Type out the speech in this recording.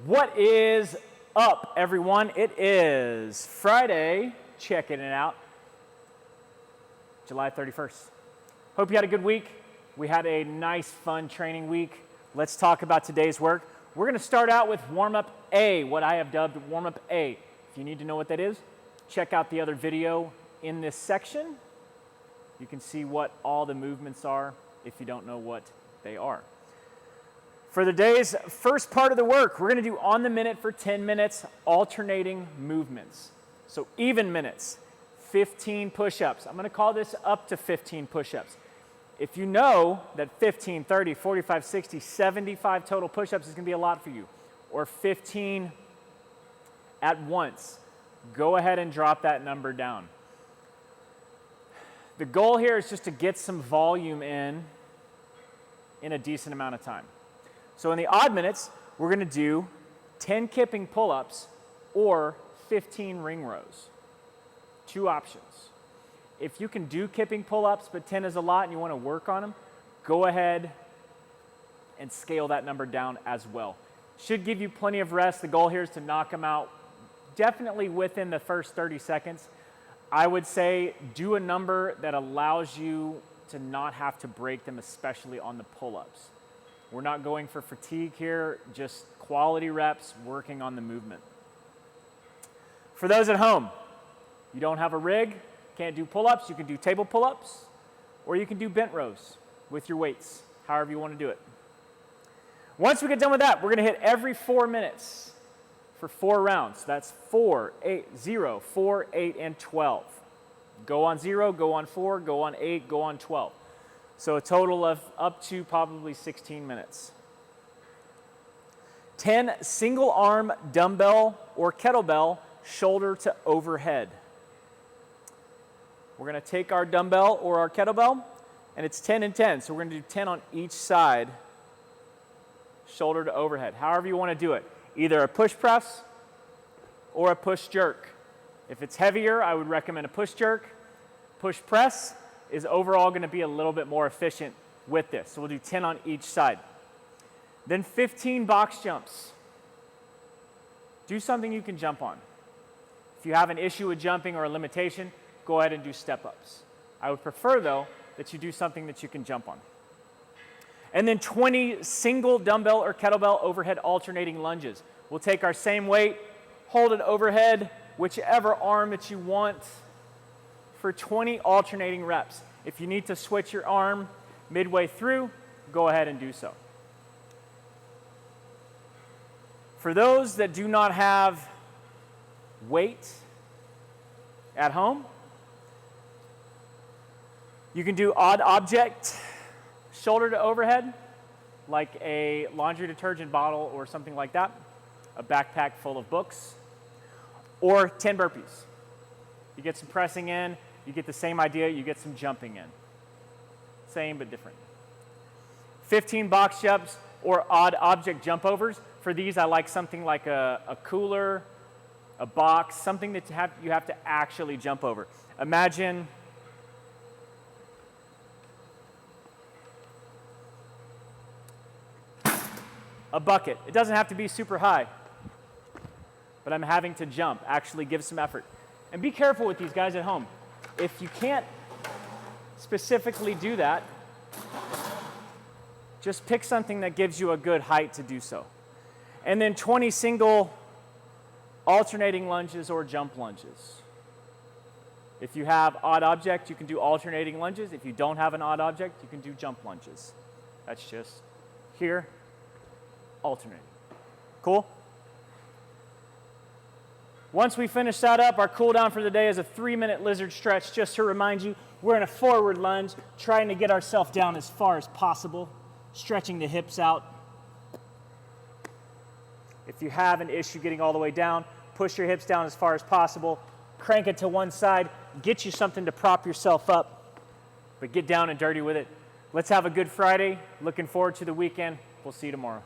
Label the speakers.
Speaker 1: What is up, everyone? It is Friday, checking it out, July 31st. Hope you had a good week. We had a nice, fun training week. Let's talk about today's work. We're going to start out with warm-up A, what I have dubbed warm-up A. If you need to know what that is, check out the other video in this section. You can see what all the movements are if you don't know what they are. For the day's first part of the work, we're going to do on the minute for 10 minutes, alternating movements. So even minutes, 15 push-ups. I'm going to call this up to 15 push-ups. If you know that 15, 30, 45, 60, 75 total push-ups is going to be a lot for you, or 15 at once, go ahead and drop that number down. The goal here is just to get some volume in a decent amount of time. So in the odd minutes, we're going to do 10 kipping pull-ups or 15 ring rows. Two options. If you can do kipping pull-ups, but 10 is a lot and you want to work on them, go ahead and scale that number down as well. Should give you plenty of rest. The goal here is to knock them out definitely within the first 30 seconds. I would say do a number that allows you to not have to break them, especially on the pull-ups. We're not going for fatigue here, just quality reps, working on the movement. For those at home, you don't have a rig, can't do pull-ups, you can do table pull-ups, or you can do bent rows with your weights, however you want to do it. Once we get done with that, we're going to hit every 4 minutes for 4 rounds. That's 4, 8, 0, 4, 8, and 12. Go on 0, go on 4, go on 8, go on 12. So a total of up to probably 16 minutes. 10 single arm dumbbell or kettlebell shoulder to overhead. We're going to take our dumbbell or our kettlebell, and it's 10 and 10. So we're going to do 10 on each side, shoulder to overhead. However you want to do it. Either a push press or a push jerk. If it's heavier, I would recommend a push jerk. Push press is overall going to be a little bit more efficient with this. So we'll do 10 on each side. Then 15 box jumps. Do something you can jump on. If you have an issue with jumping or a limitation, go ahead and do step-ups. I would prefer, though, that you do something that you can jump on. And then 20 single dumbbell or kettlebell overhead alternating lunges. We'll take our same weight, hold it overhead, whichever arm that you want, for 20 alternating reps. If you need to switch your arm midway through, go ahead and do so. For those that do not have weight at home, you can do odd object shoulder to overhead, like a laundry detergent bottle or something like that, a backpack full of books, or 10 burpees. You get some pressing in, you get the same idea, you get some jumping in. Same but different. 15 box jumps or odd object jump overs. For these, I like something like a cooler, a box, something that you have to actually jump over. Imagine a bucket. It doesn't have to be super high, but I'm having to jump. Actually give some effort. And be careful with these guys at home. If you can't specifically do that, just pick something that gives you a good height to do so. And then 20 single alternating lunges or jump lunges. If you have odd object, you can do alternating lunges. If you don't have an odd object, you can do jump lunges. That's just here, alternating. Cool? Once we finish that up, our cool down for the day is a 3-minute lizard stretch. Just to remind you, we're in a forward lunge, trying to get ourselves down as far as possible, stretching the hips out. If you have an issue getting all the way down, push your hips down as far as possible, crank it to one side, get you something to prop yourself up, but get down and dirty with it. Let's have a good Friday. Looking forward to the weekend. We'll see you tomorrow.